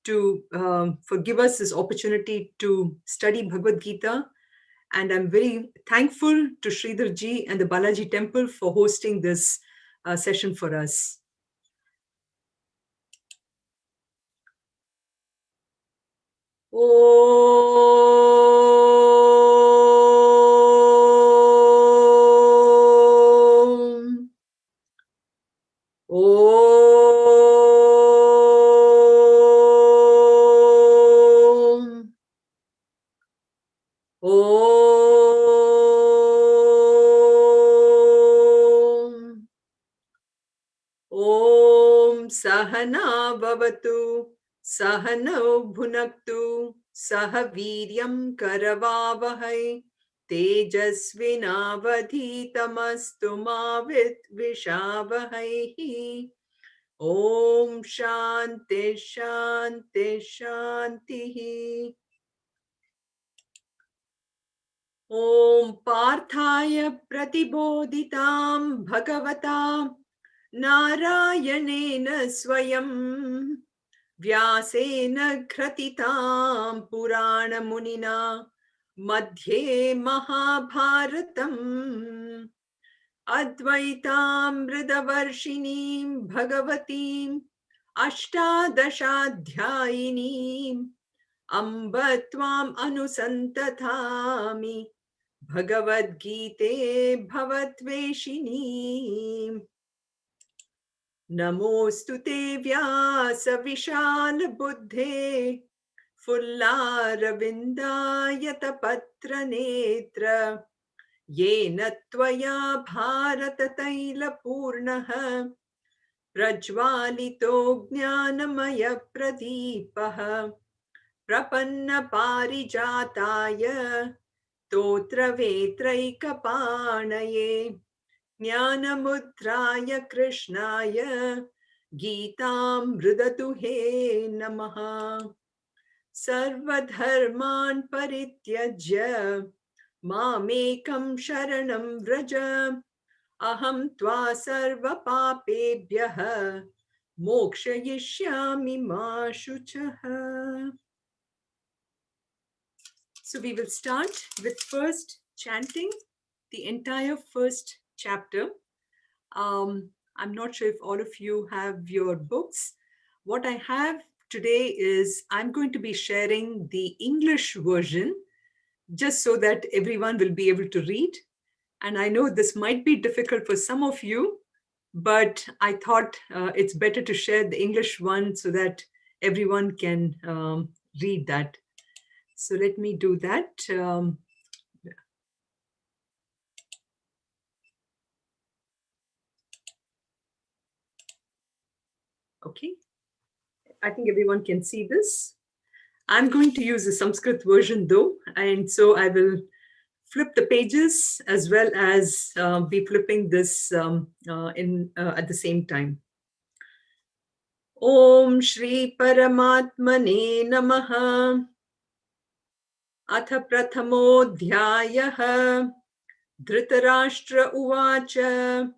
to give us this opportunity to study Bhagavad Gita. And I'm very thankful to Sridhar ji and the Balaji Temple for hosting this session for us. Om. Om. Om. Om Sahana Bhavatu Sahano Bhunaktu Sahaviryam Karavavahai Tejasvinavadhitamastu Mavit Vishavahai. Om Shanti Shanti Shanti. Om Parthaya Pratibodhitam Bhagavata Narayanena Swayam Vyasena Kratitam Purana Munina Madhye Mahabharatam Advaitam Mridavarshinim Bhagavatim Ashtadashadhyayinim Amba Tvam Anusantathami Bhagavad Gite Bhavatveshini. Namostute Vyasa Vishal Buddhe Fullaravindayata Patra Netra Yena Tvaya Bharata Taila Purnaha Prajvalito Jnanamaya Pradipaha Prapanna Parijataya Totra Vetraikapanaye Jnanamudraya Krishnaya Geetam Mridatuhe Namaha. Sarvadharman Parityajya Mamekam Sharanam Vraja Aham Tva Sarva Papebhyaha Mokshayishyami Ma Shuchaha. So we will start with first chanting the entire first chapter. I'm not sure if all of you have your books. What I have today is I'm going to be sharing the English version just so that everyone will be able to read. And I know this might be difficult for some of you, but I thought it's better to share the English one so that everyone can read that. So let me do that. Okay. I think everyone can see this. I'm going to use the Sanskrit version though, and so I will flip the pages as well as be flipping this at the same time. Om Shri Paramatmane Namaha. Atha Prathamodhyayah Dhritarashtra Uvacha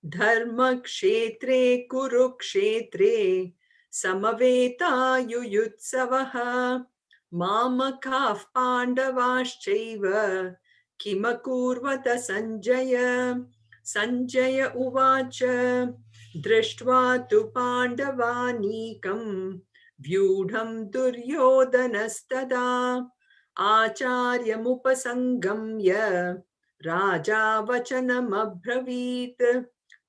Dharma Kshetre Kurukshetre Samaveta Yuyutsavaha Mamakah Pandavaschaiva Kimakurvata Sanjaya. Sanjaya Uvacha Drishtva Tu Pandavanikam Vyudham Duryodhanastada Acharya Mupasangamya Raja Vachanam Abhravit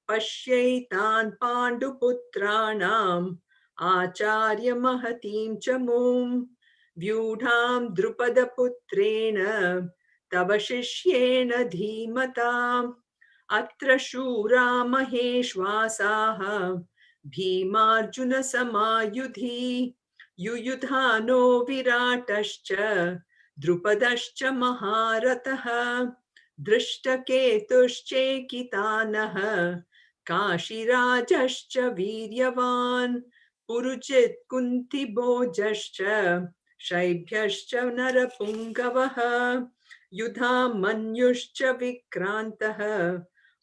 Pashyaitan Panduputranam Acharya Mahatim Chamum Vyudham Drupada Putrena Tava Shishyena Dhimatam Atra Shura Maheshwasaha Bhimarjuna Samayudhi Yuyudhano Viratascha Drupadascha Maharataha Drishtaketushchekitanaha Kashirajascha Viryavan Purujit Kuntibojascha Shaibhyascha Narapungavaha Yudha Manyuscha Vikrantaha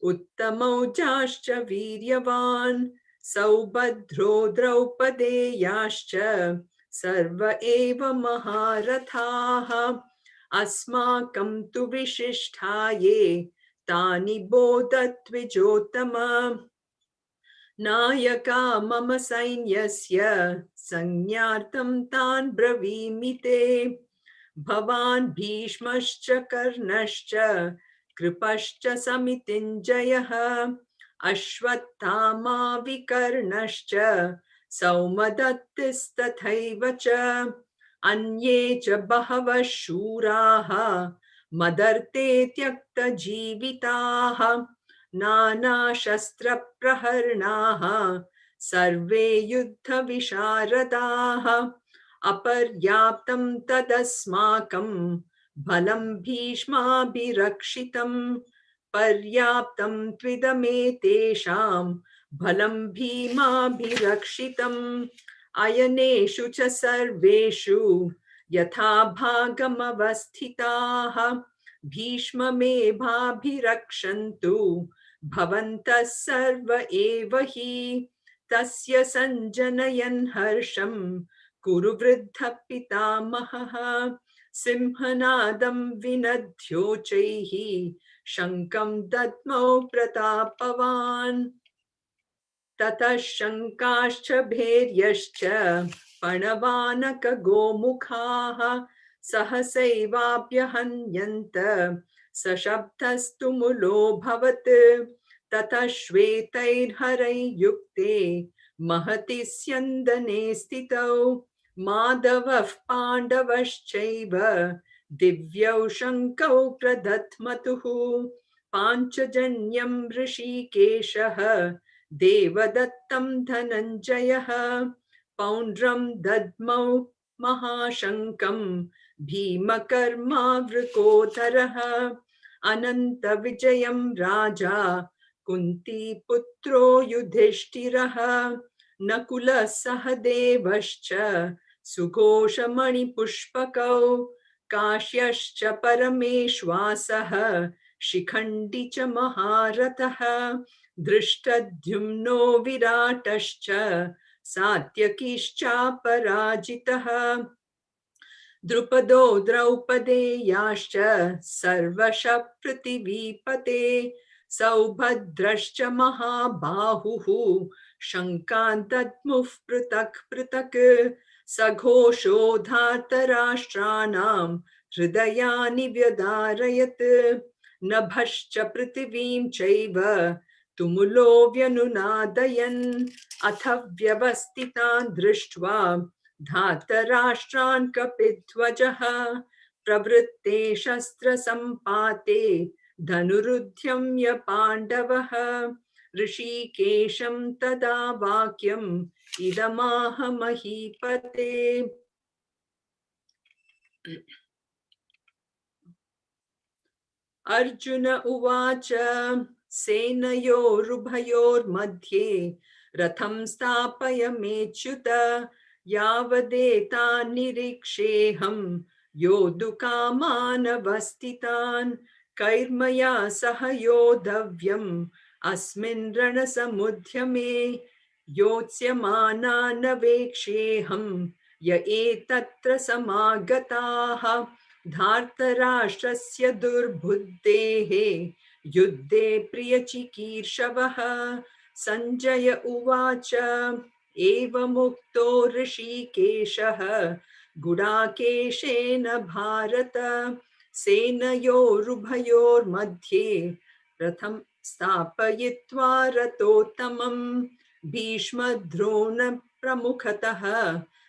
Uttamaujascha Viryavan Saubhadro Draupadeyascha सर्व एव महारथाः अस्माकं तु विशिष्टाये तानि बोधत्विजोत्तम नायका मम सैन्यस्य संज्ञार्थं तान् ब्रवीमि ते भवान् भीष्मश्च कर्णश्च कृपश्च समितिञ्जयः अश्वत्थामा विकर्णश्च सौमदत्तिस्तथैव च अन्ये च बहवः शूराः मदर्ते त्यक्तजीविताः नानाशस्त्रप्रहरणाः सर्वे युद्धविशारदाः अपर्याप्तं तदस्माकं बलं भीष्माभिरक्षितं पर्याप्तं त्विदमेतेषां बलं भीमाभिरक्षितम् अयनेषु च सर्वेषु यथा भागमवस्थिताः भीष्ममेभाभिरक्षन्तु भवन्तः सर्व एव हि तस्य सञ्जनयन् हर्षं कुरु वृद्धः पितामहः सिंहनादं विनद्योचैः शङ्खं दद्मौ प्रतापवान् ततः शङ्काश्च भैर्यश्च पणवानकगोमुखाः सहसैवाभ्यहन्यन्त सशब्दस्तु मुलोऽभवत् ततः श्वेतैर्हरैर्युक्ते महति स्यन्दने स्थितौ माधवः पाण्डवश्चैव दिव्यौ शङ्कौ प्रदध्मतुः पाञ्चजन्यं ऋषिकेशः देवदत्तं धनञ्जयः पौण्ड्रं दद्मौ महाशङ्कं भीमकर्मावृकोदरः अनन्तविजयं राजा कुन्तीपुत्रो युधिष्ठिरः नकुलः सहदेवश्च सुघोषमणिपुष्पकौ काश्यश्च परमेश्वासः शिखण्डी च महारथः दृष्टद्युम्नो विराटश्च सात्यकिश्चापराजितः द्रुपदो द्रौपदेयाश्च सर्वशः पृथिवीपते सौभद्रश्च महाबाहुः शङ्कान् दद्मुः पृथक् पृथक् सघोषो धार्तराष्ट्राणां हृदयानि व्यदारयत् नभश्च पृथिवीं चैव तुमुलो व्यनुनादयन् अथ व्यवस्थितान् दृष्ट्वा धार्तराष्ट्रान् कपिध्वजः प्रवृत्ते शस्त्रसम्पाते धनुरुद्यम्य पाण्डवः ऋषिकेशं तदा वाक्यम् इदमाह महीपते अर्जुन उवाच सेनयोरुभयोर्मध्ये रथं स्थापयमेच्युत यावदेतान् निरीक्षेऽहं योद्धुकामानवस्थितान् कैर्मया सह योद्धव्यम् अस्मिन् रणसमुद्यमे योत्स्यमानानवेक्षेऽहं य एतत्र समागताः धार्तराष्ट्रस्य दुर्बुद्धेः युद्धे प्रियचिकीर्षवः सञ्जय उवाच एवमुक्तो ऋषिकेशः गुडाकेशेन भारत सेनयोरुभयोर्मध्ये रथं स्थापयित्वा रथोत्तमं भीष्मद्रोणप्रमुखतः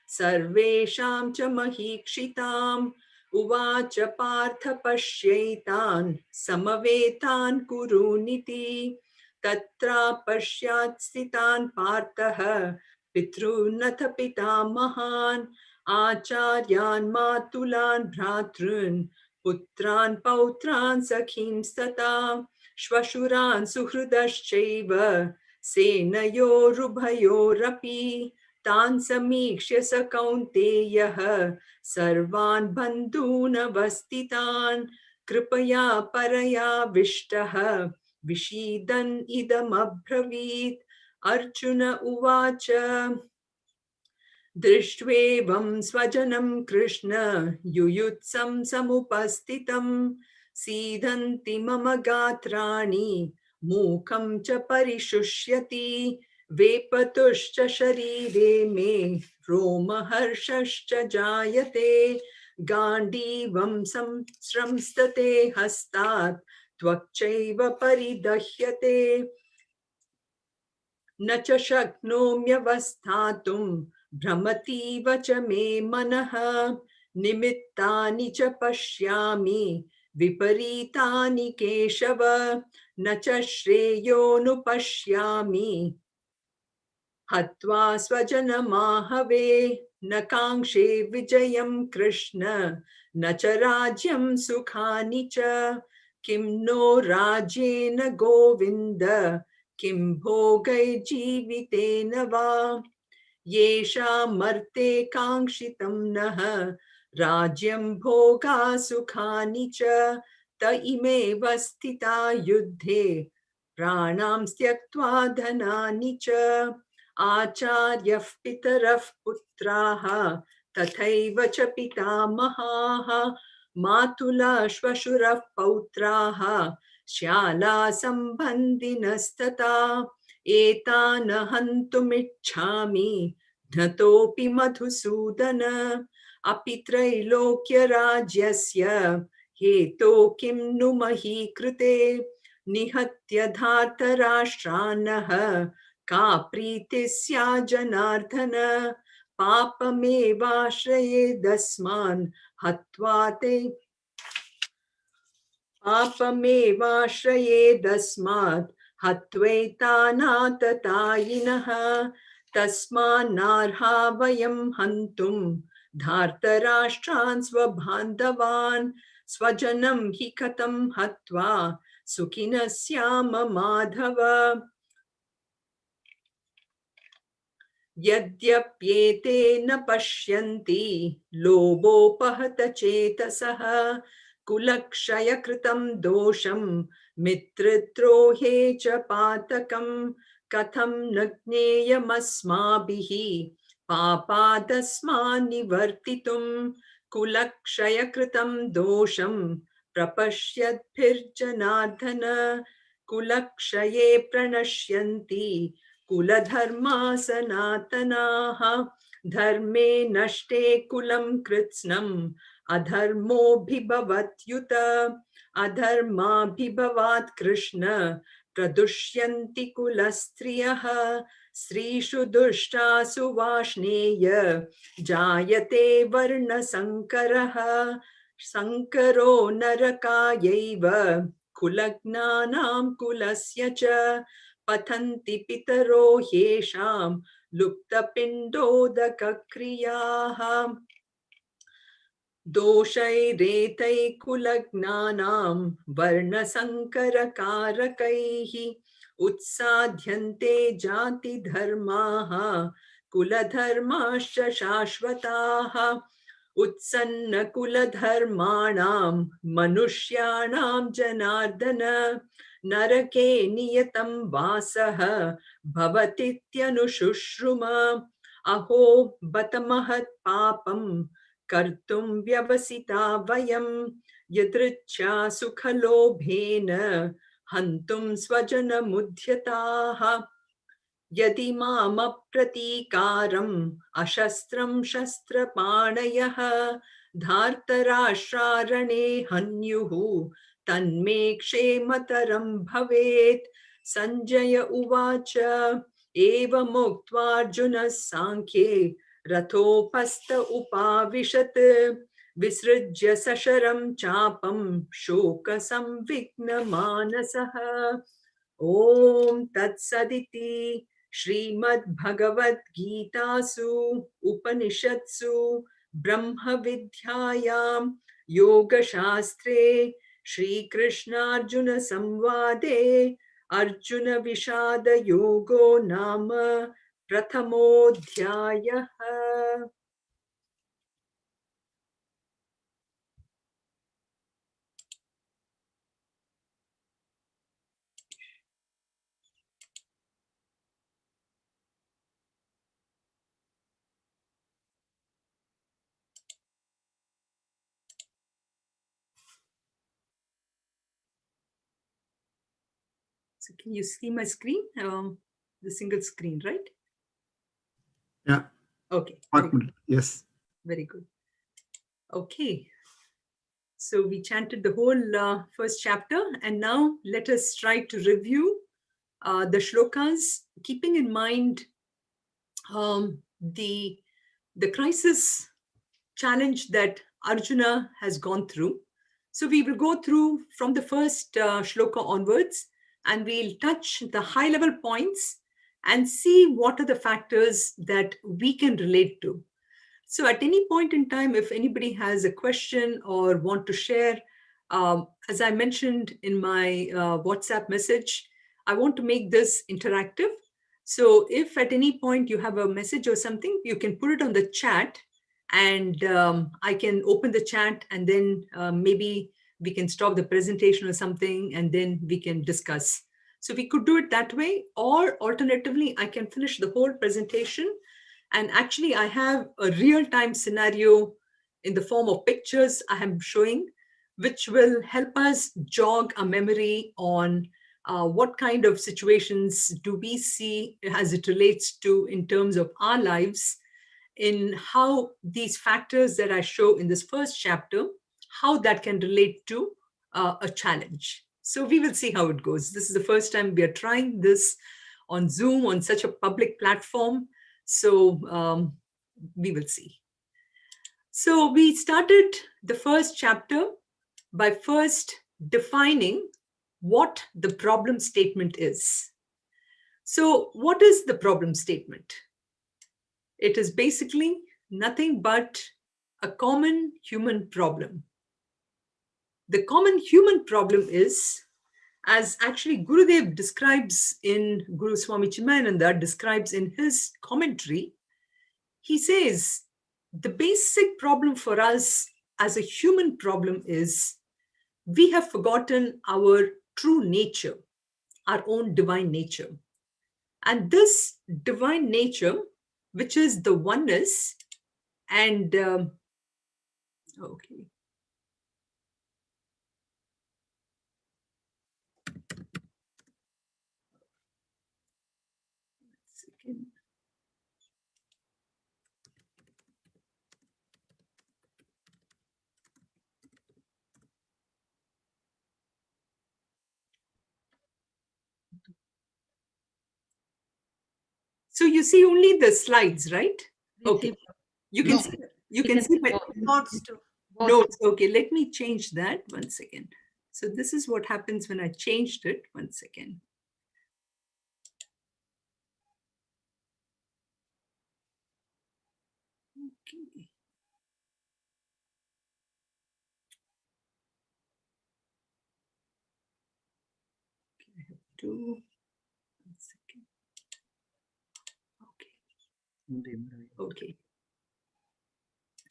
सर्वेषां च महीक्षिताम् उवाच पार्थ पश्यैतान् समवेतान् कुरूनिति तत्रा पश्यात् स्थितान् पार्थः पितॄनथ पितामहान् आचार्यान् मातुलान् भ्रातॄन् पुत्रान् पौत्रान् सखींस्तथा श्वशुरान् सुहृदश्चैव सेनयोरुभयोरपि तान् समीक्ष्य स कौन्तेयः सर्वान् बन्धून् अवस्थितान् कृपया परयाविष्टः विषीदन् इदमब्रवीत् अर्जुन उवाच दृष्ट्वेवं स्वजनं कृष्ण युयुत्सं समुपस्थितं सीदन्ति मम गात्राणि मूकं च परिशुष्यति वेपतुश्च शरीरे मे रोमहर्षश्च जायते गाण्डीवं संस्रंस्तते हस्तात् त्वक्चैव परिदह्यते न च शक्नोम्यवस्थातुं भ्रमतीव च मे मनः निमित्तानि च पश्यामि विपरीतानि केशव न च श्रेयोनुपश्यामि हत्वा स्वजनमाहवे न काङ्क्षे विजयं कृष्ण न च राज्यं सुखानि च किं नो राज्येन गोविन्द किं भोगैर्जीवितेन वा येषामर्थे काङ्क्षितं नः राज्यं भोगा सुखानि च त इमेव स्थिता युद्धे प्राणां त्यक्त्वा धनानि च आचार्यः पितरः पुत्राः तथैव च पितामहाः मातुला श्वशुरः पौत्राः श्याला सम्बन्धिनस्तथा एतान् हन्तुमिच्छामि घ्नतोऽपि मधुसूदन अपि त्रैलोक्यराज्यस्य हेतो किं नु मही कृते निहत्य धार्तराष्ट्रान्नः का प्रीतिः स्या जनार्दन पापमेवाश्रयेदस्मान् हत्वा ते पापमेवाश्रयेदस्मात् हत्वैतानाततायिनः तस्मान्नार्हा वयं हन्तुं धार्तराष्ट्रान् स्वबान्धवान् स्वजनं हि कथं हत्वा सुखिनः स्याम माधव यद्यप्येते न पश्यन्ति लोभोपहत चेतसः कुलक्षयकृतं दोषं मित्रद्रोहे च पातकं कथं न ज्ञेयमस्माभिः पापादस्मान् निवर्तितुं कुलक्षयकृतं दोषं प्रपश्यद्भिर्जनार्दन कुलक्षये प्रणश्यन्ति कुलधर्मा सनातनाः धर्मे नष्टे कुलं कृत्स्नम् अधर्मोऽभिभवत्युत अधर्माभिभवात् कृष्ण प्रदुष्यन्ति कुलस्त्रियः स्त्रीषु दुष्टासु वार्ष्णेय जायते वर्णसङ्करः संकरो नरकायैव कुलज्ञानां कुलस्य च पतन्ति पितरो ह्येषां लुप्तपिण्डोदकक्रियाः दोषैरेतैकुलज्ञानां वर्णसङ्करकारकैः उत्साध्यन्ते जातिधर्माः कुलधर्माश्च शाश्वताः उत्सन्नकुलधर्माणां मनुष्याणां जनार्दन नरके नियतं वासः भवतीत्यनुशुश्रुम अहो बत महत् पापम् कर्तुं व्यवसिता वयं यदृच्छा सुखलोभेन हन्तुं स्वजनमुद्यताः यदि मामप्रतीकारम् अशस्त्रं शस्त्रपाणयः धार्तराष्ट्रारणे हन्युः तन्मे क्षेमतरं भवेत् सञ्जय उवाच एवमुक्त्वार्जुनः साङ्ख्ये रथोपस्थ उपाविशत् विसृज्य सशरं चापं शोकसंविघ्नमानसः ॐ तत्सदिति श्रीमद्भगवद्गीतासु उपनिषत्सु ब्रह्मविद्यायां योगशास्त्रे श्रीकृष्णार्जुनसंवादे अर्जुनविषादयोगो नाम प्रथमोऽध्यायः। So can you see my screen? The single screen, right? Yeah. Okay. Yes. Very good. Okay. So we chanted the whole first chapter, and now let us try to review the shlokas, keeping in mind the crisis challenge that Arjuna has gone through. So we will go through from the first shloka onwards, and we'll touch the high level points and see what are the factors that we can relate to. So at any point in time, if anybody has a question or want to share, as I mentioned in my WhatsApp message, I want to make this interactive. So if at any point you have a message or something, you can put it on the chat, and I can open the chat, and then maybe we can stop the presentation or something, and then we can discuss. So we could do it that way, or alternatively, I can finish the whole presentation. And actually, I have a real-time scenario in the form of pictures I am showing, which will help us jog a memory on what kind of situations do we see as it relates to in terms of our lives, in how these factors that I show in this first chapter, how that can relate to a challenge. So we will see how it goes. This is the first time we are trying this on Zoom, on such a public platform. So we will see. So we started the first chapter by first defining what the problem statement is. So what is the problem statement? It is basically nothing but a common human problem. The common human problem is, as actually Gurudev describes in Guru Swami Chimayananda, describes in his commentary, he says the basic problem for us as a human problem is we have forgotten our true nature, our own divine nature. And this divine nature, which is the oneness, and okay. Second. So you see only the slides, right? Okay. You can see, you can see my Notes too. notes. Okay, let me change that. One second. So this is what happens when I changed it. One second. Okay. I have to. One second. Okay. Okay.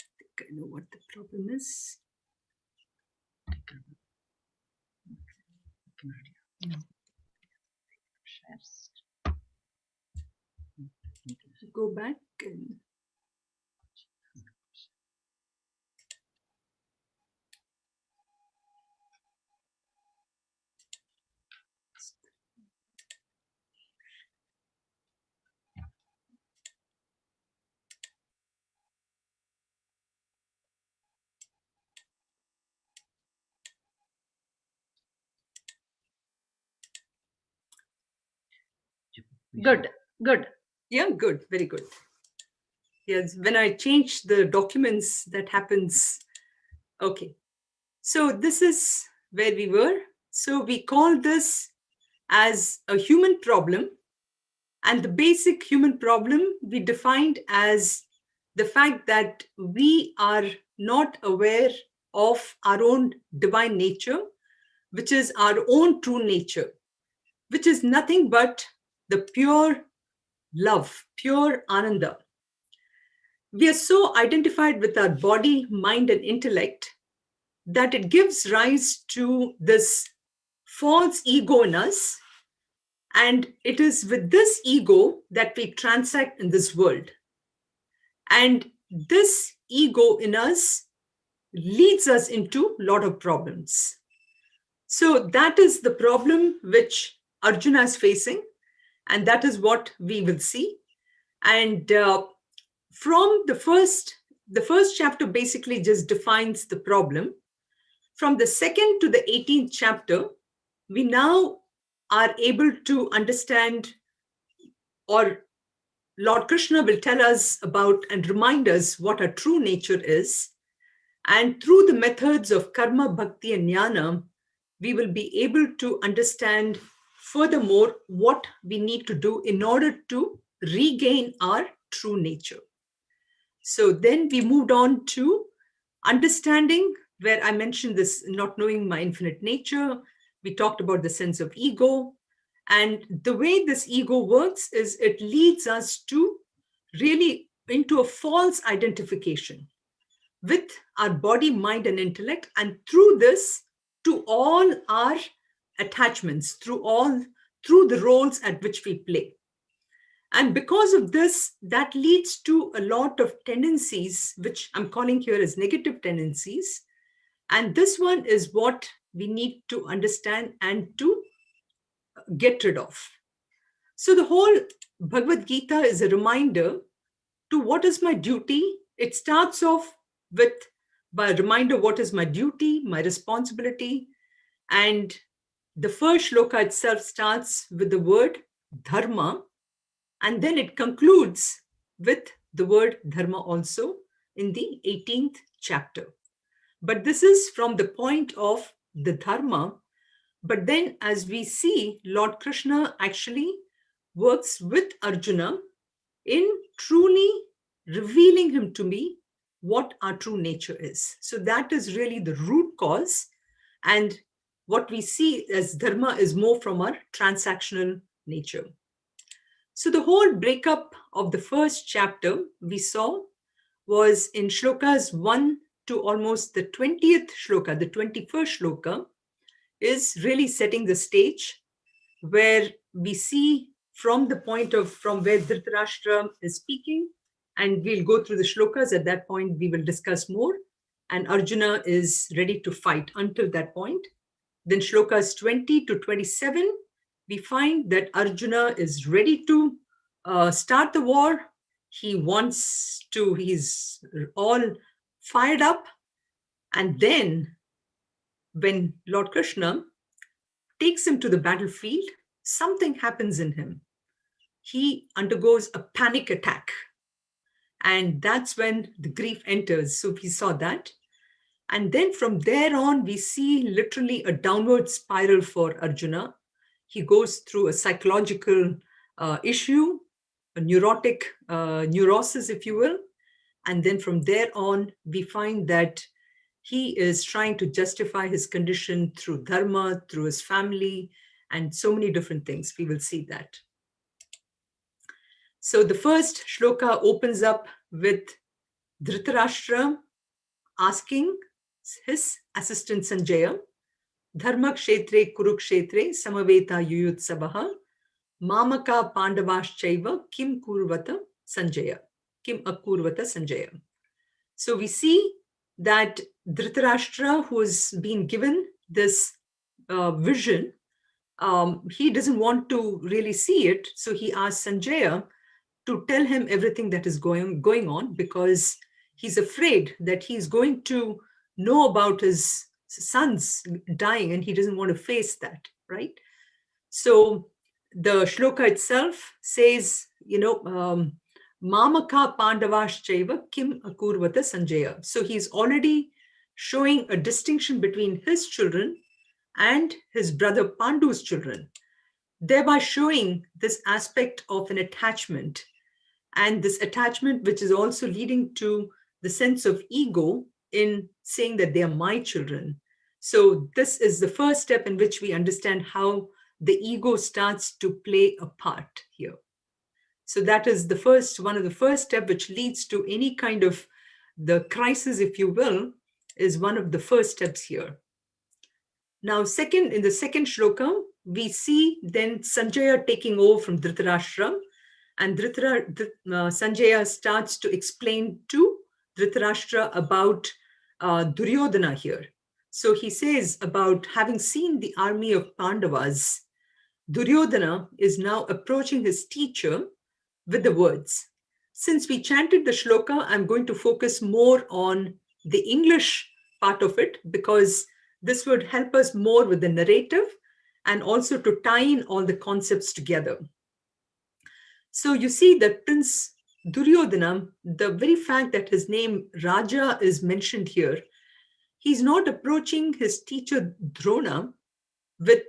I think I know what the problem is. Go back and Good. yeah, good, very good. Yes, when I change the documents, that happens. Okay. So this is where we were. So we call this as a human problem. And the basic human problem we defined as the fact that we are not aware of our own divine nature, which is our own true nature, which is nothing but the pure love, pure ananda. We are so identified with our body, mind, and intellect that it gives rise to this false ego in us. And it is with this ego that we transact in this world. And this ego in us leads us into a lot of problems. So that is the problem which Arjuna is facing, and that is what we will see. And from the first chapter basically just defines the problem. From the second to the 18th chapter, we now are able to understand, or Lord Krishna will tell us about and remind us what our true nature is. And through the methods of karma, bhakti, and jnana, we will be able to understand furthermore what we need to do in order to regain our true nature. So then we moved on to understanding, where I mentioned this not knowing my infinite nature. We talked about the sense of ego. And the way this ego works is it leads us to really into a false identification with our body, mind, and intellect. And through this, to all our attachments, through the roles at which we play. And because of this, that leads to a lot of tendencies, which I'm calling here as negative tendencies. And this one is what we need to understand and to get rid of. So the whole Bhagavad Gita is a reminder to what is my duty. It starts off with by a reminder what is my duty, my responsibility. And the first shloka itself starts with the word dharma, and then it concludes with the word dharma also in the 18th chapter. But this is from the point of the dharma. But then, as we see, Lord Krishna actually works with Arjuna in truly revealing him to me what our true nature is. So that is really the root cause. And what we see as dharma is more from our transactional nature. So the whole breakup of the first chapter we saw was in shlokas 1 to almost the 20th shloka, the 21st shloka, is really setting the stage, where we see from the point of from where Dhritarashtra is speaking, and we'll go through the shlokas. At that point, we will discuss more, and Arjuna is ready to fight until that point. Then shlokas 20 to 27, we find that Arjuna is ready to start the war. He's all fired up. And then when Lord Krishna takes him to the battlefield, something happens in him. He undergoes a panic attack. And that's when the grief enters. So we saw that. And then from there on, we see literally a downward spiral for Arjuna. He goes through a psychological issue, a neurosis, if you will. And then from there on, we find that he is trying to justify his condition through dharma, through his family, and so many different things. We will see that. So the first shloka opens up with Dhritarashtra asking his assistant Sanjaya, Dharma kshetre kurukshetre samaveta yuyutsabaha mamaka pandavaschaiva kim kurvata Sanjaya, kim akurvata Sanjaya. So we see that Dhritarashtra, who has been given this vision, he doesn't want to really see it. So he asks Sanjaya to tell him everything that is going on, because he's afraid that he's going to know about his sons dying and he doesn't want to face that, right? So the shloka itself says, Mamaka Pandavaschaiva Kim Akurvata Sanjaya. So he's already showing a distinction between his children and his brother Pandu's children, thereby showing this aspect of an attachment. And this attachment, which is also leading to the sense of ego in saying that they are my children. So this is the first step in which we understand how the ego starts to play a part here. So that is one of the first steps, which leads to any kind of the crisis, if you will, is one of the first steps here. Now, in the second shloka, we see then Sanjaya taking over from Dhritarashtra, and Sanjaya starts to explain to Dhritarashtra about Duryodhana here. So he says about having seen the army of Pandavas, Duryodhana is now approaching his teacher with the words. Since we chanted the shloka, I'm going to focus more on the English part of it because this would help us more with the narrative and also to tie in all the concepts together. So you see that Prince Duryodhana, the very fact that his name Raja is mentioned here, he's not approaching his teacher Drona with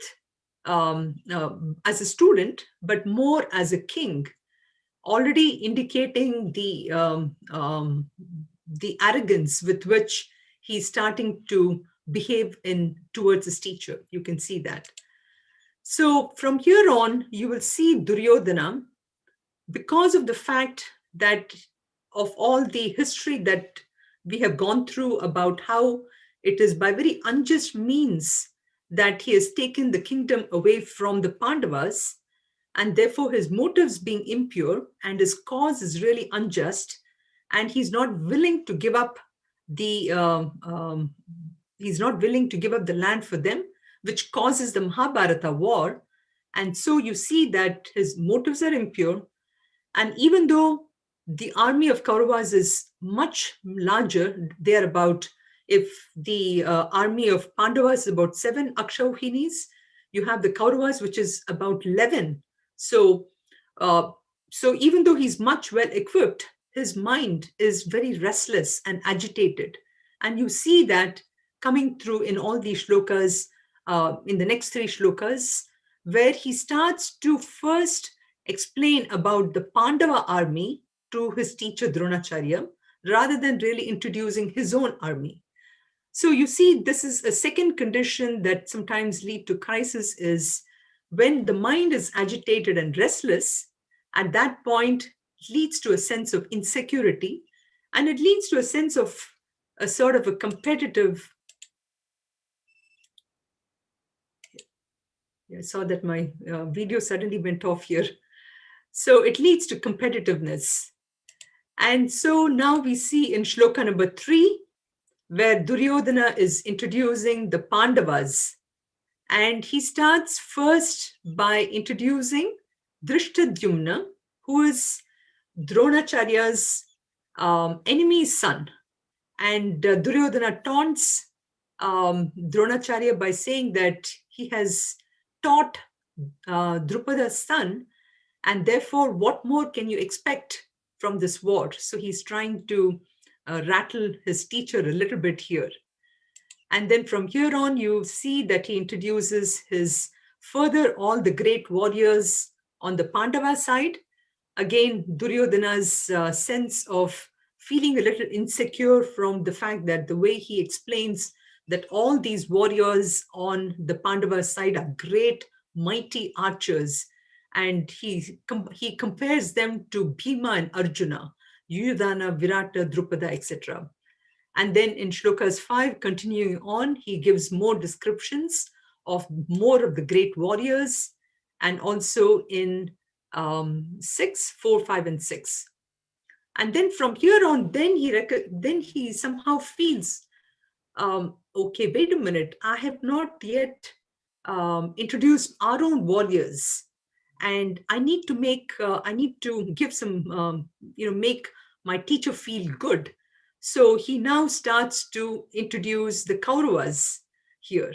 as a student, but more as a king, already indicating the arrogance with which he's starting to behave in towards his teacher. You can see that. So from here on, you will see Duryodhana, because of the fact that of all the history that we have gone through about how it is by very unjust means that he has taken the kingdom away from the Pandavas, and therefore his motives being impure and his cause is really unjust, and he's not willing to give up the he's not willing to give up the land for them, which causes the Mahabharata war. And so you see that his motives are impure, and even though the army of Kauravas is much larger, they are about, if the army of Pandavas is about 7 Akshauhinis, you have the Kauravas, which is about 11. So, uh, so even though he's much well equipped, his mind is very restless and agitated. And you see that coming through in all these shlokas, in the next 3 shlokas, where he starts to first explain about the Pandava army to his teacher Dronacharya, rather than really introducing his own army. So you see, this is a second condition that sometimes lead to crisis, is when the mind is agitated and restless. At that point, it leads to a sense of insecurity, and it leads to a sense of a sort of a competitive. I saw that my video suddenly went off here. So it leads to competitiveness. And so now we see in shloka number 3, where Duryodhana is introducing the Pandavas. And he starts first by introducing Drishtadyumna, who is Dronacharya's enemy's son. And Duryodhana taunts Dronacharya by saying that he has taught Drupada's son, and therefore, what more can you expect from this war? So he's trying to rattle his teacher a little bit here. And then from here on, you see that he introduces his further all the great warriors on the Pandava side. Again, Duryodhana's sense of feeling a little insecure from the fact that the way he explains that all these warriors on the Pandava side are great, mighty archers. And he compares them to Bhima and Arjuna, Yudhana, Virata, Drupada, etc. And then in shlokas 5, continuing on, he gives more descriptions of more of the great warriors, and also in 6, 4, 5, and 6. And then from here on, then he somehow feels, okay, wait a minute, I have not yet introduced our own warriors, and I need to give some, make my teacher feel good. So he now starts to introduce the Kauravas here.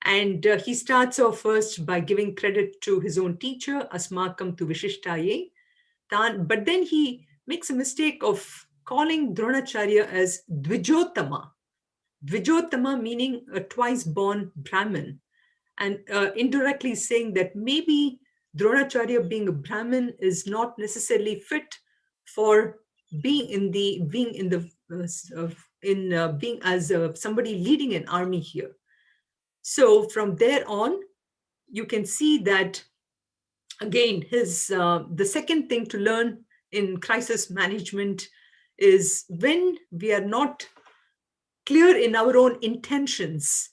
And he starts off first by giving credit to his own teacher, Asmakam tu Vishishtaye. But then he makes a mistake of calling Dronacharya as Dvijotama. Dvijotama meaning a twice born Brahmin. And indirectly saying that maybe Dronacharya being a Brahmin is not necessarily fit for being as somebody leading an army here. So from there on, you can see that again, the second thing to learn in crisis management is when we are not clear in our own intentions.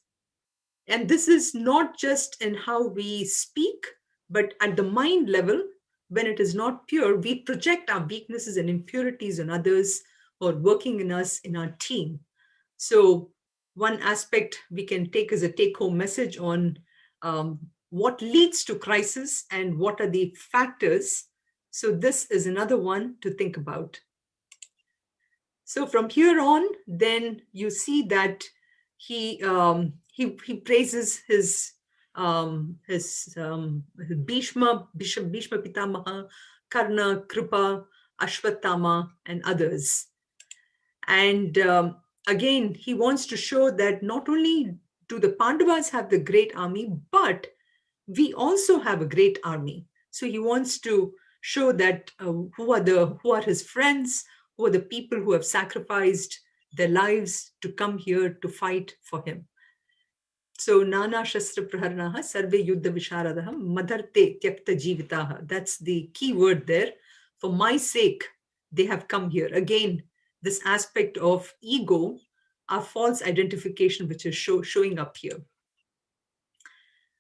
And this is not just in how we speak, but at the mind level, when it is not pure, we project our weaknesses and impurities on others or working in us in our team. So one aspect we can take as a take-home message on what leads to crisis and what are the factors. So this is another one to think about. So from here on, then you see that he praises his Bhishma Pitamaha, Karna, Kripa, Ashwatthama, and others. And again, he wants to show that not only do the Pandavas have the great army, but we also have a great army. So he wants to show that who are his friends, who are the people who have sacrificed their lives to come here to fight for him. So Nana Shastra Praharanaha Sarve Yuddha Visharadaha Madharte Tyakta Jivitaha. That's the key word there. For my sake, they have come here. Again, this aspect of ego, our false identification, which is showing up here.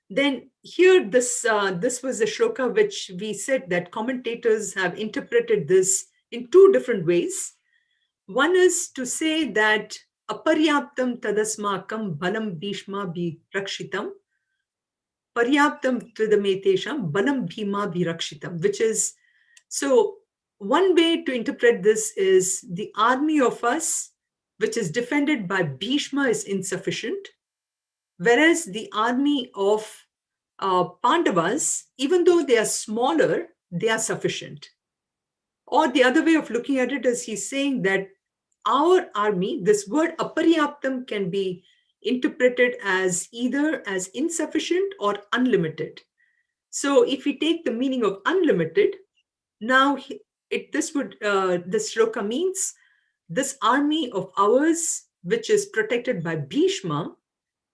Then here, this was a shloka which we said that commentators have interpreted this in two different ways. One is to say that aparyaptam tadasmakam balam bhishma bhi rakshitam, paryaptam tvidametesham balam bhima bhi rakshitam, which is, so one way to interpret this is the army of us, which is defended by Bhishma, is insufficient, whereas the army of Pandavas, even though they are smaller, they are sufficient. Or the other way of looking at it is he's saying that our army, this word aparyaptam can be interpreted as either as insufficient or unlimited. So if we take the meaning of unlimited, now this shloka means this army of ours, which is protected by Bhishma,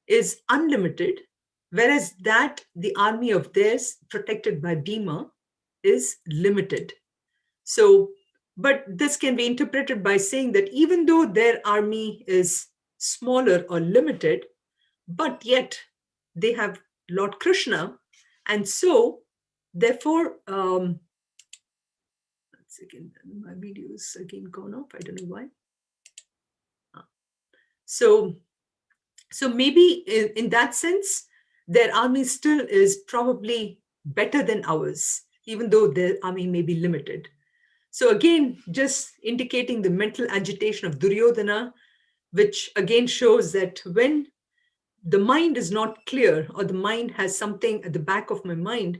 is unlimited, whereas that the army of theirs protected by Bhima is limited. So, but this can be interpreted by saying that even though their army is smaller or limited, but yet they have Lord Krishna, and so therefore, again, my video is again gone off. I don't know why. So maybe in that sense, their army still is probably better than ours, even though their army may be limited. So again, just indicating the mental agitation of Duryodhana, which again shows that when the mind is not clear or the mind has something at the back of my mind,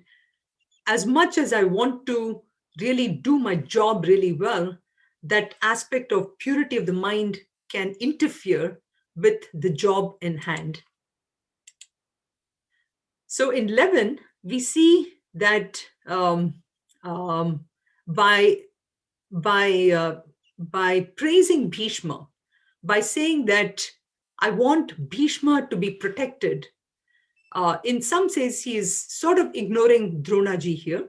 as much as I want to really do my job really well, that aspect of purity of the mind can interfere with the job in hand. So in 11, we see that by praising Bhishma, by saying that I want Bhishma to be protected, in some sense, he is sort of ignoring Dronaji here,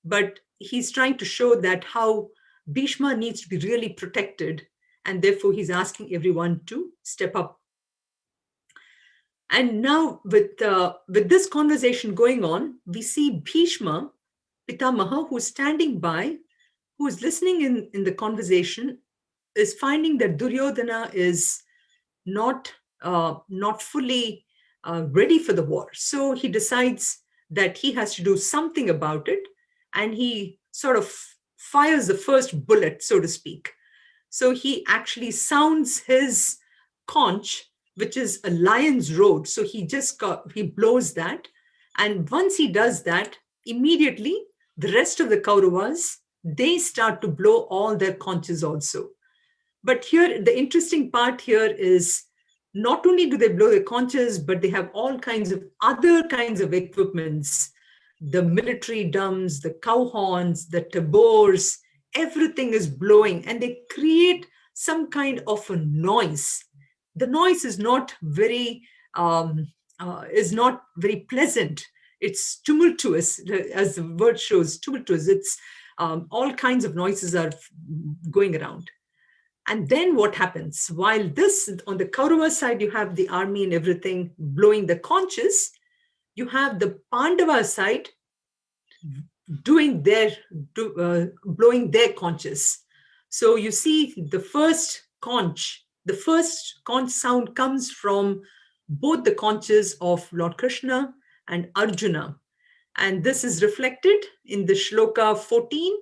but he's trying to show that how Bhishma needs to be really protected, and therefore he's asking everyone to step up. And now with this conversation going on, we see Bhishma, Pitamaha, who's standing by, who's listening in the conversation, is finding that Duryodhana is not fully ready for the war. So he decides that he has to do something about it, and he sort of fires the first bullet, so to speak. So he actually sounds his conch, which is a lion's road. So he blows that. And once he does that, immediately the rest of the Kauravas, they start to blow all their conches also. But here, the interesting part here is not only do they blow their conches, but they have all kinds of other kinds of equipments, the military drums, the cow horns, the tabors, everything is blowing, and they create some kind of a noise. The noise is not very pleasant. It's tumultuous, as the word shows, tumultuous. It's all kinds of noises are going around. And then what happens? While this, on the Kaurava side, you have the army and everything blowing the conches, you have the Pandava side blowing their conches. So you see the first conch sound comes from both the conches of Lord Krishna and Arjuna. And this is reflected in the shloka 14,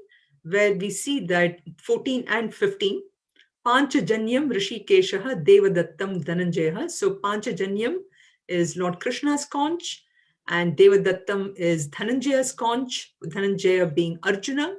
where we see that 14 and 15. Panchajanyam Rishikeshaha Devadattam Dhananjaya. So Panchajanyam is Lord Krishna's conch, and Devadattam is Dhananjaya's conch, Dhananjaya being Arjuna.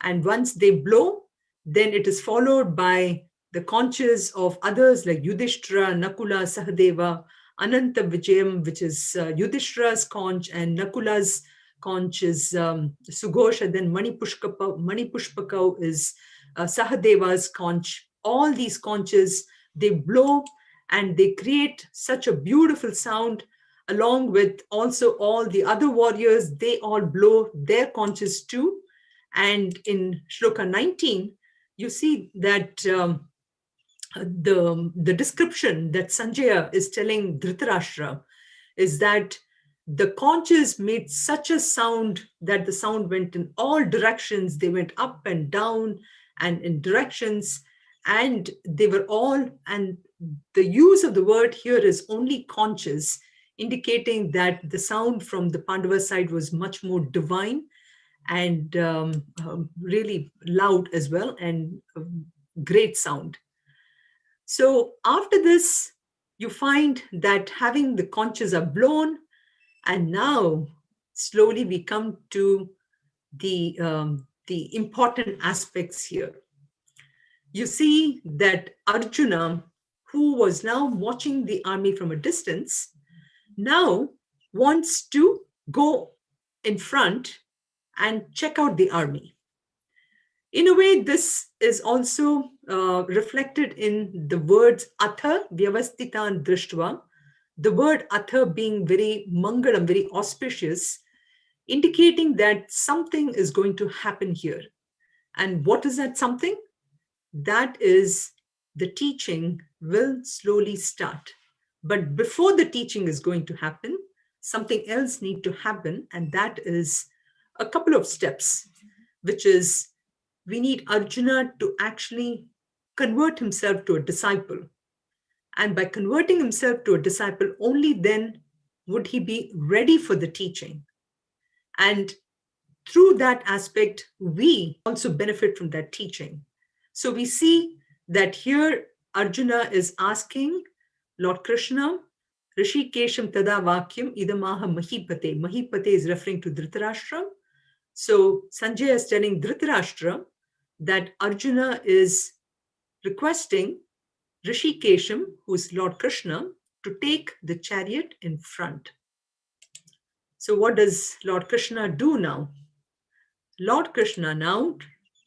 And once they blow, then it is followed by the conches of others like Yudhishthira, Nakula, Sahadeva, Ananta Vijayam, which is Yudhishthira's conch, and Nakula's conch is Sughosha, then Manipushpaka is Sahadeva's conch. All these conches, they blow and they create such a beautiful sound, along with also all the other warriors. They all blow their conches too. And in shloka 19, you see that the description that Sanjaya is telling Dhritarashtra is that the conches made such a sound that the sound went in all directions. They went up and down and in directions, and they were all, and the use of the word here is only conches, indicating that the sound from the Pandava side was much more divine and really loud as well, and great sound. So after this, you find that having the conches are blown, and now slowly we come to the important aspects here. You see that Arjuna, who was now watching the army from a distance, now wants to go in front and check out the army. In a way, this is also reflected in the words atha vyavastitan drishtva, the word atha being very mangalam, very auspicious, indicating that something is going to happen here. And what is that something? That is, the teaching will slowly start. But before the teaching is going to happen, something else needs to happen, and that is a couple of steps, which is we need Arjuna to actually convert himself to a disciple. And by converting himself to a disciple, only then would he be ready for the teaching. And through that aspect, we also benefit from that teaching. So we see that here Arjuna is asking Lord Krishna, Rishikesham tada vakyam idamaha mahipate. Mahipate is referring to Dhritarashtra. So Sanjaya is telling Dhritarashtra that Arjuna is requesting Rishikesham, who is Lord Krishna, to take the chariot in front. So what does Lord Krishna do now? Lord Krishna now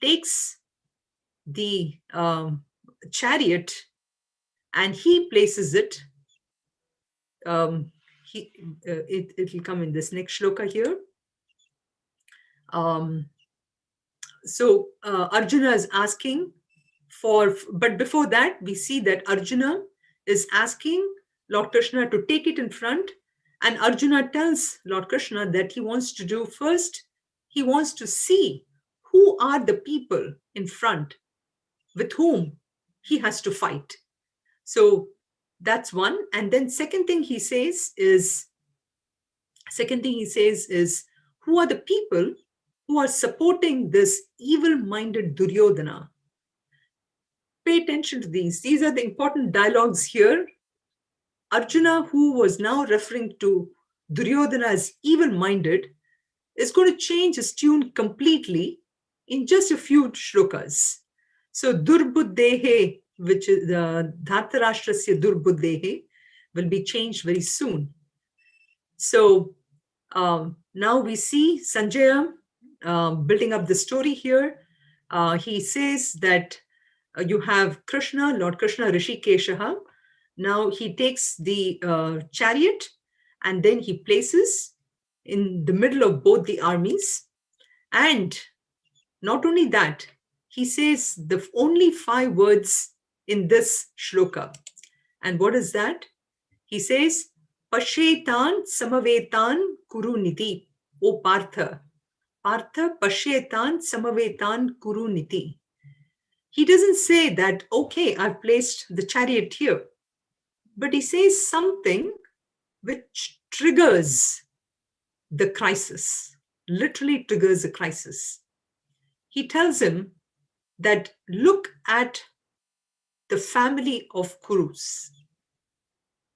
takes the chariot and he places it. It will come in this next shloka here. So Arjuna is asking for, but before that, we see that Arjuna is asking Lord Krishna to take it in front. And Arjuna tells Lord Krishna that he wants to do first, he wants to see who are the people in front with whom he has to fight. So that's one. And then second thing he says is, who are the people who are supporting this evil-minded Duryodhana? Pay attention to these. These are the important dialogues here. Arjuna, who was now referring to Duryodhana as evil-minded, is going to change his tune completely in just a few shlokas. So Durbuddhehe, which is the Dhartarashtrasya Durbuddhehe, will be changed very soon. So now we see Sanjaya building up the story here. He says that you have Krishna, Lord Krishna, Rishikeshaha. Now he takes the chariot and then he places in the middle of both the armies. And not only that, he says the only 5 words in this shloka. And what is that? He says, Pashetan samavetan kuru niti. O Partha. Partha pashetan samavetan kuru niti. He doesn't say that, okay, I've placed the chariot here. But he says something which triggers the crisis, literally triggers a crisis. He tells him that look at the family of Kurus.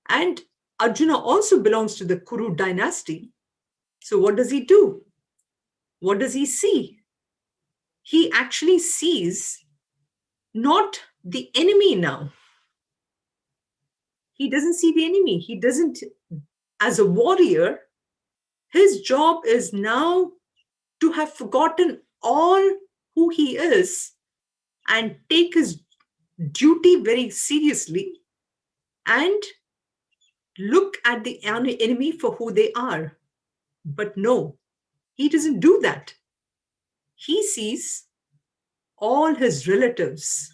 And Arjuna also belongs to the Kuru dynasty. So what does he do? What does he see? He actually sees not the enemy now. He doesn't see the enemy. He doesn't, as a warrior, his job is now to have forgotten all who he is and take his duty very seriously and look at the enemy for who they are. But no, he doesn't do that. He sees all his relatives.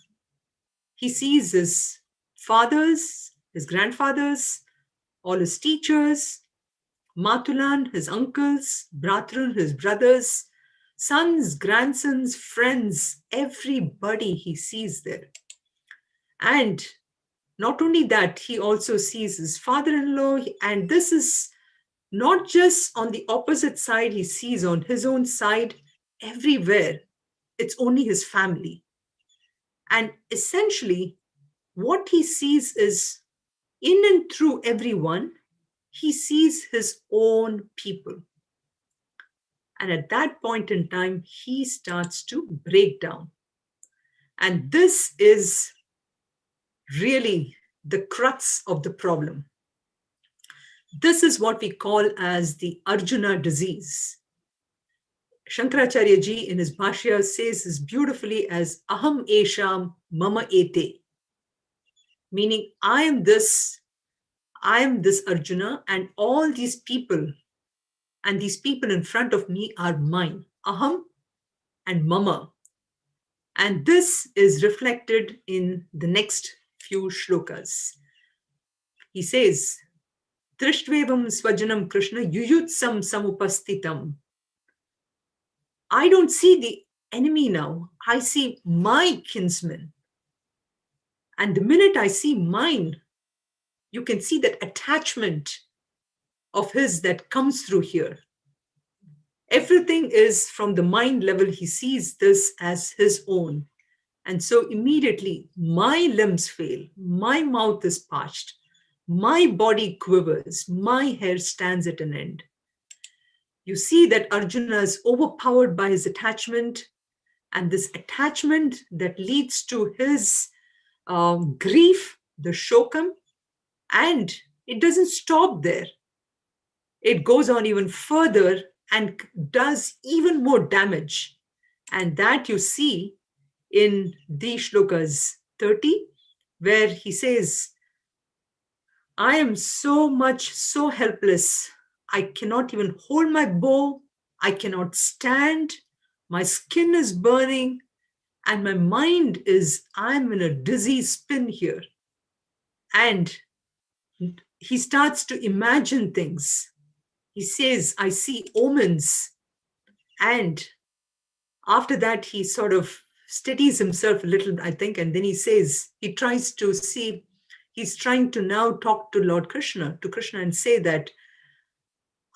He sees his fathers, his grandfathers, all his teachers, Matulan, his uncles, Bratran, his brothers, sons, grandsons, friends, everybody he sees there. And not only that, he also sees his father-in-law, and this is not just on the opposite side, he sees on his own side, everywhere. It's only his family. And essentially, what he sees is in and through everyone, he sees his own people. And at that point in time, he starts to break down. And this is really the crux of the problem. This is what we call as the Arjuna disease. Shankaracharya ji in his Bhashya says this beautifully as Aham Esham Mama Ete, meaning I am this Arjuna, and all these people and these people in front of me are mine. Aham and Mama. And this is reflected in the next few shlokas. He says, Drishtvevam Swajanam Krishna Yuyutsam Samupastitam. I don't see the enemy now. I see my kinsman. And the minute I see mine, you can see that attachment of his that comes through here. Everything is from the mind level. He sees this as his own. And so immediately my limbs fail, my mouth is parched, my body quivers, my hair stands at an end. You see that Arjuna is overpowered by his attachment, and this attachment that leads to his grief, the shokam, and it doesn't stop there. It goes on even further and does even more damage. And that you see in the shlokas 30, where he says, I am so helpless. I cannot even hold my bow. I cannot stand. My skin is burning. And my mind is, I'm in a dizzy spin here. And he starts to imagine things. He says, I see omens. And after that, he sort of steadies himself a little, I think. And then he says, he tries to see, he's trying to now talk to Lord Krishna, and say that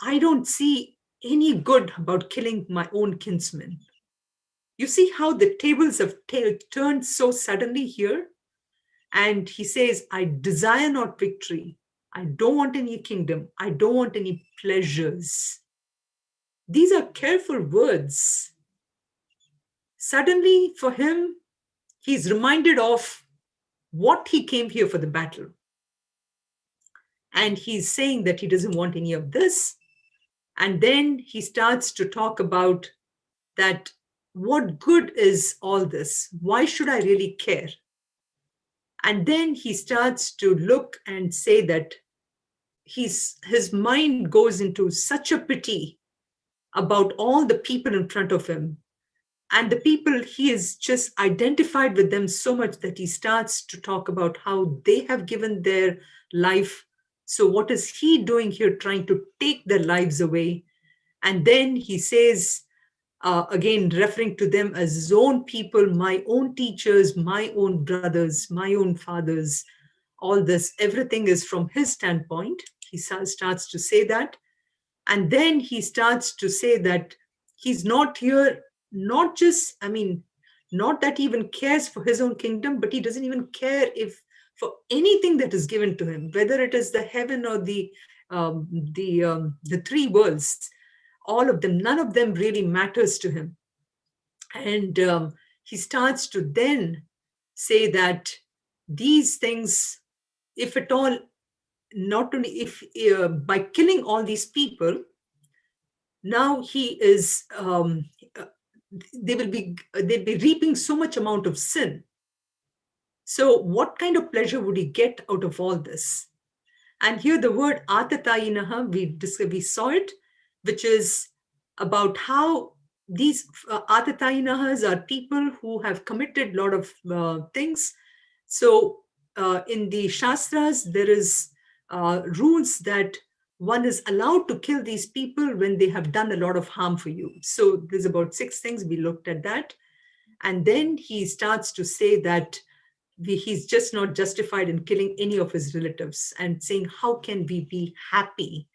I don't see any good about killing my own kinsman. You see how the tables have turned so suddenly here? And he says, I desire not victory. I don't want any kingdom. I don't want any pleasures. These are careful words. Suddenly, for him, he's reminded of what he came here for the battle. And he's saying that he doesn't want any of this. And then he starts to talk about that, what good is all this? Why should I really care? And then he starts to look and say that his mind goes into such a pity about all the people in front of him. And the people, he is just identified with them so much that he starts to talk about how they have given their life. So what is he doing here, trying to take their lives away? And then he says, again, referring to them as his own people, my own teachers, my own brothers, my own fathers, all this, everything is from his standpoint. He starts to say that. And then he starts to say that he's not here, not just, I mean, not that he even cares for his own kingdom, but he doesn't even care if for anything that is given to him, whether it is the heaven or the three worlds, all of them, none of them really matters to him. And he starts to then say that these things, if at all, not only if by killing all these people, now he is uh, they'll be reaping so much amount of sin. So what kind of pleasure would he get out of all this? And here the word atatayinaha, we saw it, which is about how these atatayinahas are people who have committed a lot of things. So in the Shastras, there is rules that one is allowed to kill these people when they have done a lot of harm for you. So there's about 6 things, we looked at that. And then he starts to say that he's just not justified in killing any of his relatives, and saying, how can we be happy?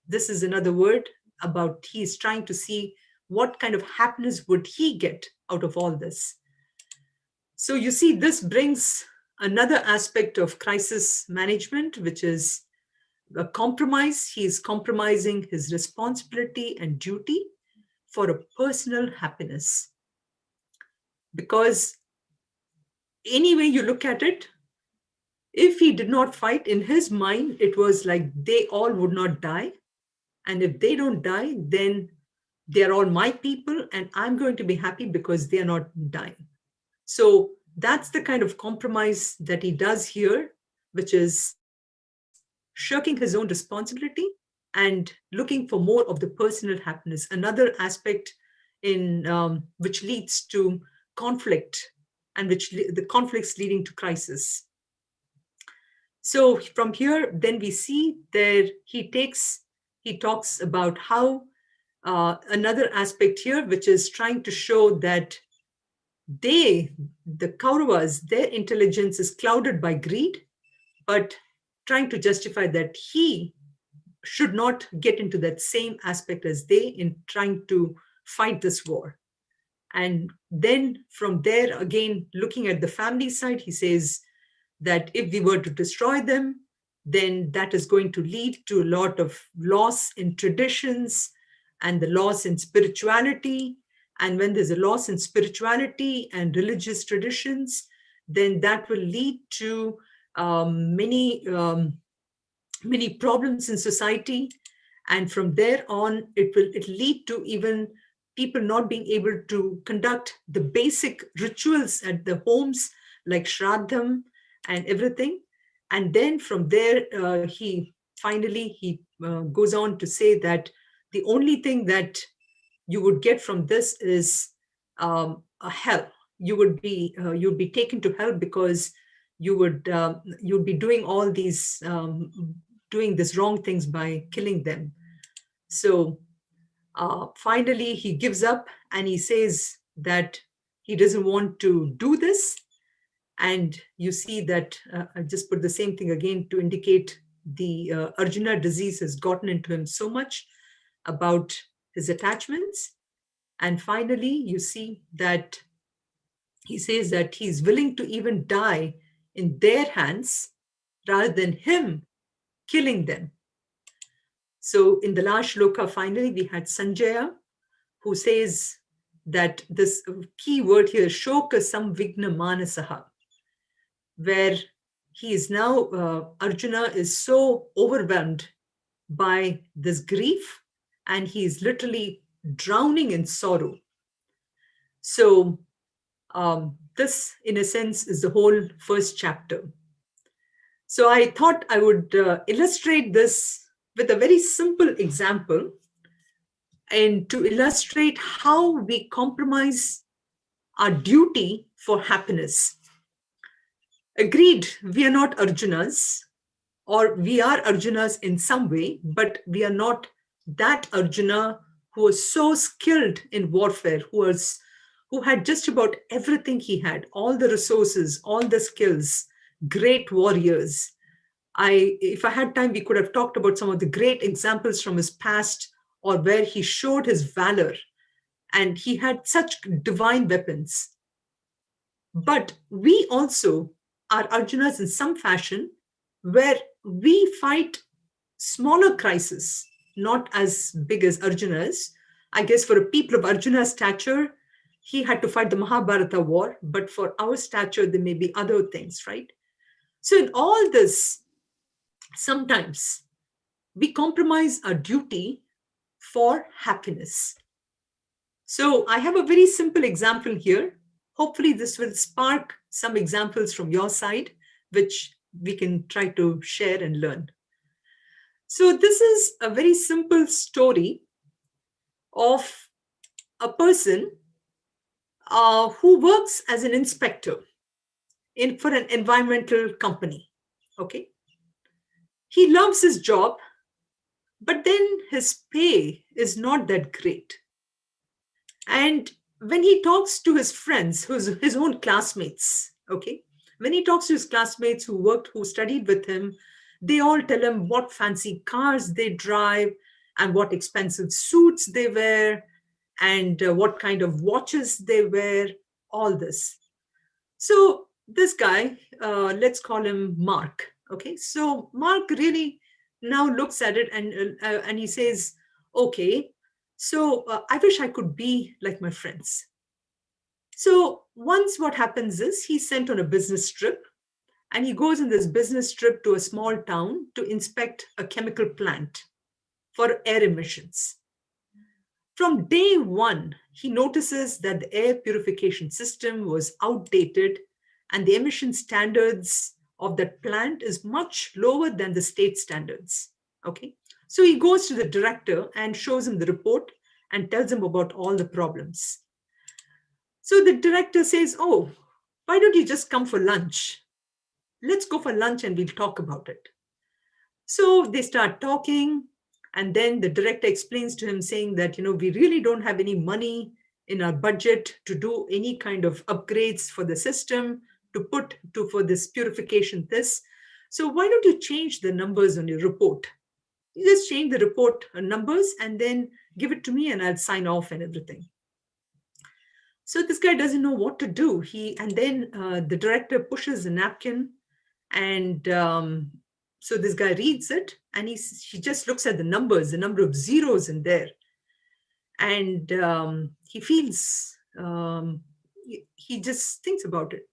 This is another word about he's trying to see what kind of happiness would he get out of all this. So you see, this brings another aspect of crisis management, which is a compromise. He is compromising his responsibility and duty for a personal happiness. Because any way you look at it, if he did not fight, in his mind, it was like they all would not die. And if they don't die, then they're all my people, and I'm going to be happy because they're not dying. So that's the kind of compromise that he does here, which is shirking his own responsibility and looking for more of the personal happiness. Another aspect in which leads to conflict, and the conflicts leading to crisis. So from here, then we see there he talks about how another aspect here, which is trying to show that the Kauravas, their intelligence is clouded by greed, but trying to justify that he should not get into that same aspect as they in trying to fight this war. And then from there, again, looking at the family side, he says that if we were to destroy them, then that is going to lead to a lot of loss in traditions and the loss in spirituality. And when there's a loss in spirituality and religious traditions, then that will lead to many problems in society. And from there on, it'll lead to even people not being able to conduct the basic rituals at the homes, like Shraddham and everything. And then from there, he goes on to say that the only thing that you would get from this is a hell. You'd be taken to hell because you'd be doing all these doing these wrong things by killing them. So finally, he gives up and he says that he doesn't want to do this. And you see that I just put the same thing again to indicate the Arjuna disease has gotten into him so much about his attachments. And finally, you see that he says that he's willing to even die in their hands rather than him killing them. So in the last shloka, finally, we had Sanjaya, who says that this key word here, shoka samvigna manasaha, where he is now, Arjuna is so overwhelmed by this grief, and he is literally drowning in sorrow. So this, in a sense, is the whole first chapter. So I thought I would illustrate this with a very simple example, and to illustrate how we compromise our duty for happiness. Agreed, we are not Arjunas, or we are Arjunas in some way, but we are not that Arjuna who was so skilled in warfare, who had just about everything he had, all the resources, all the skills, great warriors. If I had time, we could have talked about some of the great examples from his past or where he showed his valor and he had such divine weapons. But we also are Arjunas in some fashion, where we fight smaller crises, not as big as Arjuna's. I guess for a people of Arjuna's stature, he had to fight the Mahabharata war, but for our stature, there may be other things, right? So, in all this, sometimes we compromise our duty for happiness. So, I have a very simple example here. Hopefully, this will spark some examples from your side, which we can try to share and learn. So, this is a very simple story of a person who works as an inspector for an environmental company. Okay. He loves his job, but then his pay is not that great. And when he talks to his friends, who's his own classmates, okay, when he talks to his classmates who studied with him, they all tell him what fancy cars they drive and what expensive suits they wear and what kind of watches they wear, all this. So this guy, let's call him Mark. Okay, so Mark really now looks at it and he says, "Okay, so I wish I could be like my friends." So once what happens is he's sent on a business trip, and he goes on this business trip to a small town to inspect a chemical plant for air emissions. From day one, he notices that the air purification system was outdated and the emission standards of that plant is much lower than the state standards. Okay. So he goes to the director and shows him the report and tells him about all the problems. So the director says, "Oh, why don't you just come for lunch? Let's go for lunch and we'll talk about it." So they start talking, and then the director explains to him, saying that, we really don't have any money in our budget to do any kind of upgrades for the system to put to for this purification this. So why don't you change the numbers on your report? You just change the report numbers and then give it to me and I'll sign off and everything. So this guy doesn't know what to do. And then the director pushes a napkin, and so this guy reads it, and he just looks at the numbers, the number of zeros in there, and he feels he just thinks about it.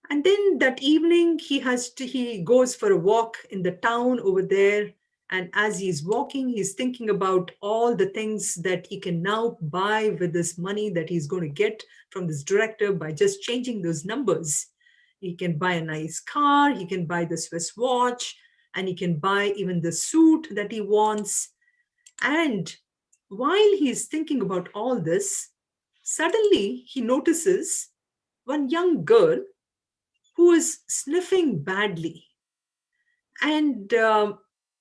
And then that evening he goes for a walk in the town over there. And as he's walking, he's thinking about all the things that he can now buy with this money that he's going to get from this director by just changing those numbers. He can buy a nice car, he can buy the Swiss watch, and he can buy even the suit that he wants. And while he's thinking about all this, suddenly he notices one young girl who is sniffing badly. And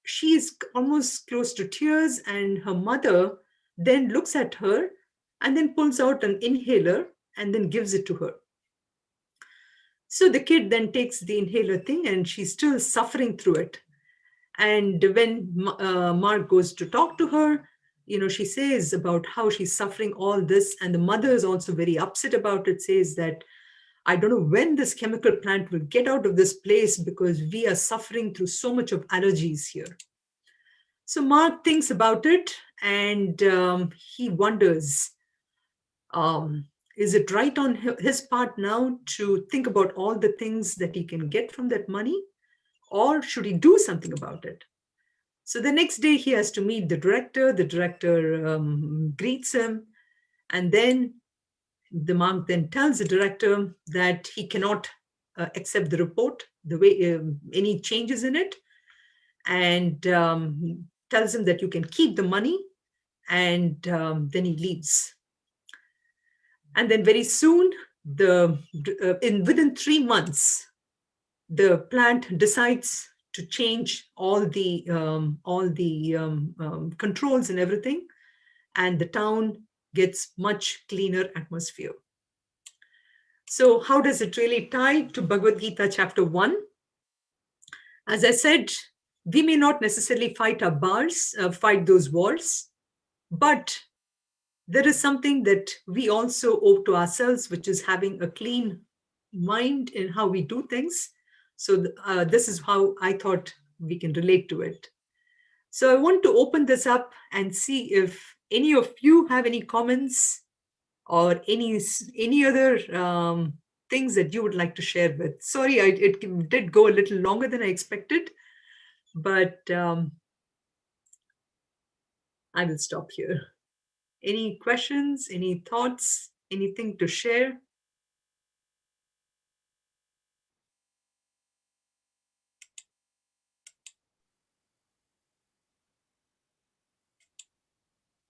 she's almost close to tears, and her mother then looks at her and then pulls out an inhaler and then gives it to her. So the kid then takes the inhaler thing, and she's still suffering through it. And when Mark goes to talk to her, she says about how she's suffering all this, and the mother is also very upset about it, says that, "I don't know when this chemical plant will get out of this place because we are suffering through so much of allergies here." So Mark thinks about it, and he wonders, is it right on his part now to think about all the things that he can get from that money, or should he do something about it? So the next day he has to meet the director. The director greets him, and then the monk then tells the director that he cannot accept the report, the way any changes in it, and tells him that you can keep the money, and then he leaves. And then very soon, within 3 months, the plant decides to change all the controls and everything, and the town gets much cleaner atmosphere. So how does it really tie to Bhagavad Gita chapter 1? As I said, we may not necessarily fight those wars, But there is something that we also owe to ourselves, which is having a clean mind in how we do things. So this is how I thought we can relate to it. So I want to open this up and see if any of you have any comments or any other things that you would like to share with. Sorry, it did go a little longer than I expected, but I will stop here. Any questions, any thoughts, anything to share?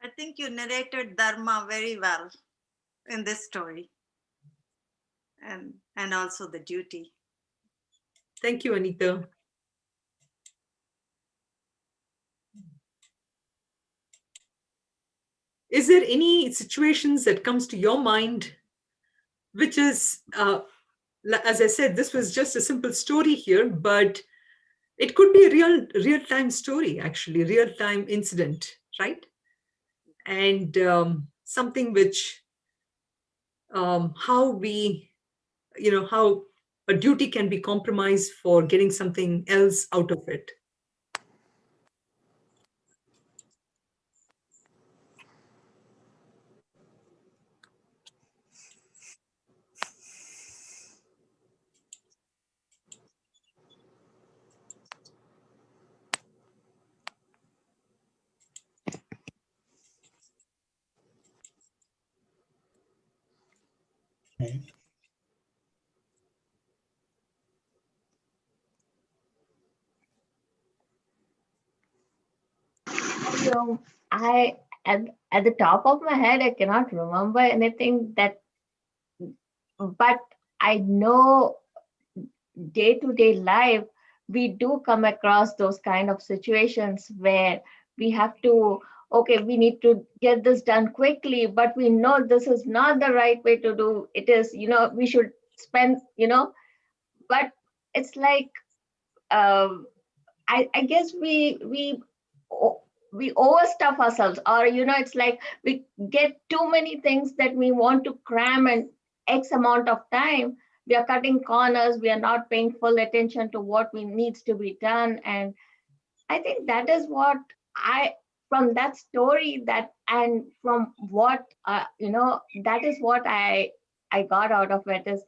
I think you narrated Dharma very well in this story, and also the duty. Thank you, Anita. Is there any situations that comes to your mind, which is, as I said, this was just a simple story here, but it could be a real-time story, actually, real-time incident, right? And something which, how we, how a duty can be compromised for getting something else out of it. Okay. I at the top of my head, I cannot remember anything that, but I know day to day life, we do come across those kind of situations where we have to, okay, we need to get this done quickly, but we know this is not the right way to do it. Is, we should spend, but it's like, I guess we overstuff ourselves, or it's like we get too many things that we want to cram in X amount of time. We are cutting corners. We are not paying full attention to what we needs to be done, and I think that is what I from that story, that and from what that is what I got out of it, is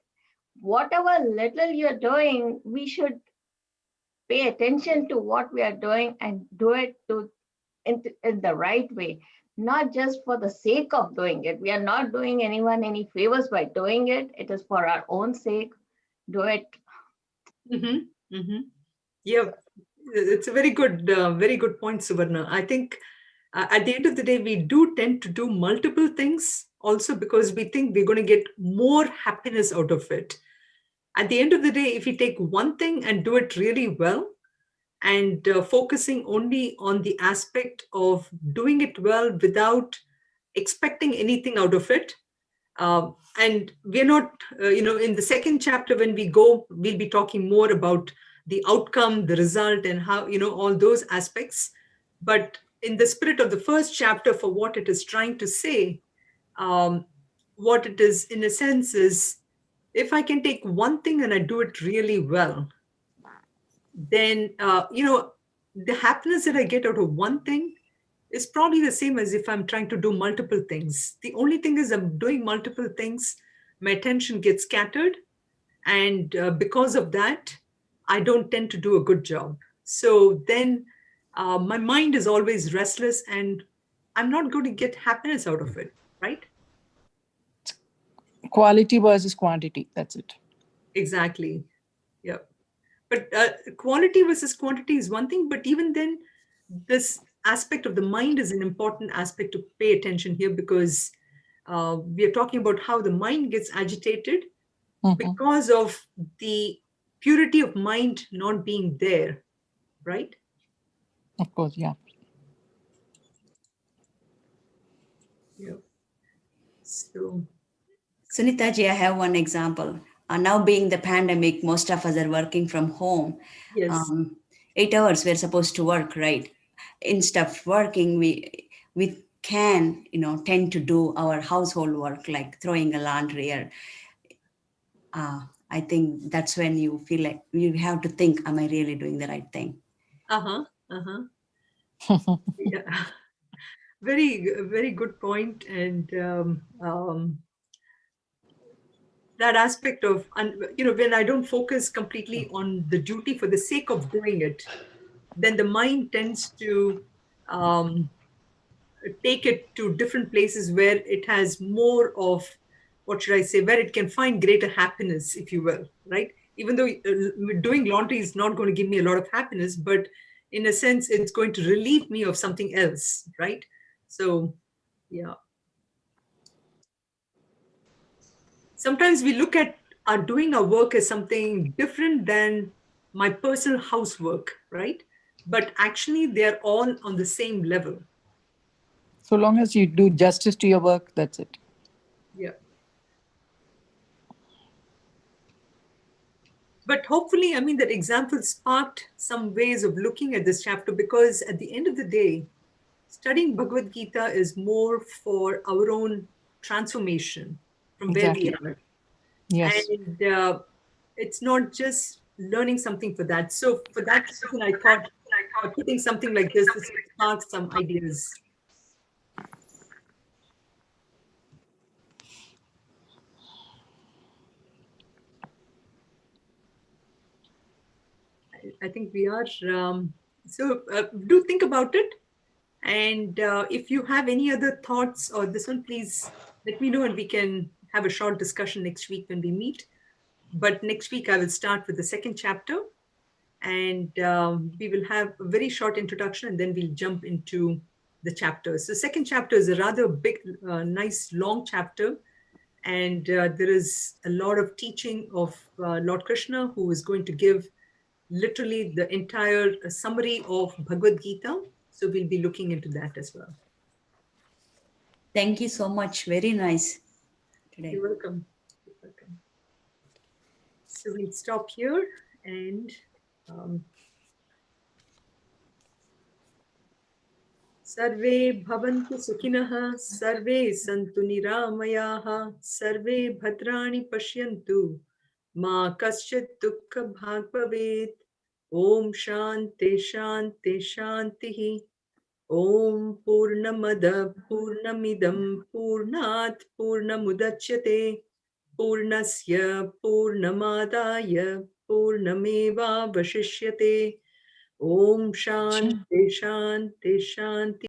whatever little you're doing, we should pay attention to what we are doing and do it in the right way, not just for the sake of doing it. We are not doing anyone any favors by doing it. It is for our own sake. Do it. Mm-hmm. Mm-hmm. Yeah, it's a very good point, Suvarna. I think at the end of the day, we do tend to do multiple things also because we think we're going to get more happiness out of it. At the end of the day, if we take one thing and do it really well, and focusing only on the aspect of doing it well without expecting anything out of it, and we're not, in the second chapter, when we go, we'll be talking more about the outcome, the result, and how, all those aspects. But in the spirit of the first chapter, for what it is trying to say, um, what it is, in a sense, is if I can take one thing and I do it really well, then, the happiness that I get out of one thing is probably the same as if I'm trying to do multiple things. The only thing is, I'm doing multiple things, my attention gets scattered, and because of that, I don't tend to do a good job. So then my mind is always restless, and I'm not going to get happiness out of it, right? Quality versus quantity. That's it. Exactly. Yeah. But quality versus quantity is one thing, but even then, this aspect of the mind is an important aspect to pay attention here, because we are talking about how the mind gets agitated because of the purity of mind not being there, right? Of course, yeah. Yeah. So, Sunitha ji, I have one example. Now being the pandemic, most of us are working from home. yes. 8 hours we're supposed to work, right? Instead of working, we can, tend to do our household work, like throwing a laundry, or I think that's when you feel like you have to think, am I really doing the right thing? Yeah. Very good point. And that aspect of, when I don't focus completely on the duty for the sake of doing it, then the mind tends to um, take it to different places where it has more of, what should I say, where it can find greater happiness, if you will, right? Even though doing laundry is not going to give me a lot of happiness, but in a sense, it's going to relieve me of something else, right? So, yeah. Sometimes we look at our doing our work as something different than my personal housework, right? But actually, they're all on the same level. So long as you do justice to your work, that's it. Yeah. But hopefully, I mean, that example sparked some ways of looking at this chapter, because at the end of the day, studying Bhagavad Gita is more for our own transformation from where we Exactly. are. Yes. And it's not just learning something for that. So for that reason, I thought putting something like this will spark some ideas. I think we are. So do think about it. And if you have any other thoughts or this one, please let me know, and we can have a short discussion next week when we meet. But next week, I will start with the second chapter, and we will have a very short introduction, and then we'll jump into the chapters. The second chapter is a rather big, nice, long chapter. And there is a lot of teaching of Lord Krishna, who is going to give literally the entire summary of Bhagavad Gita. So we'll be looking into that as well. Thank you so much. Very nice today. You're welcome. You're welcome. So we'll stop here, and Sarve bhavantu sukhinah, sarve santu niramayaha, sarve bhadrani pashyantu, ma kaschit dukkha bhag bhavet. Om shanti shanti shantihi. Om Purnamada Purnamidam Purnat Purnamudachyate Purnasya Purnamadaya Purnameva Vashishyate. Om Shanti Shanti Shanti.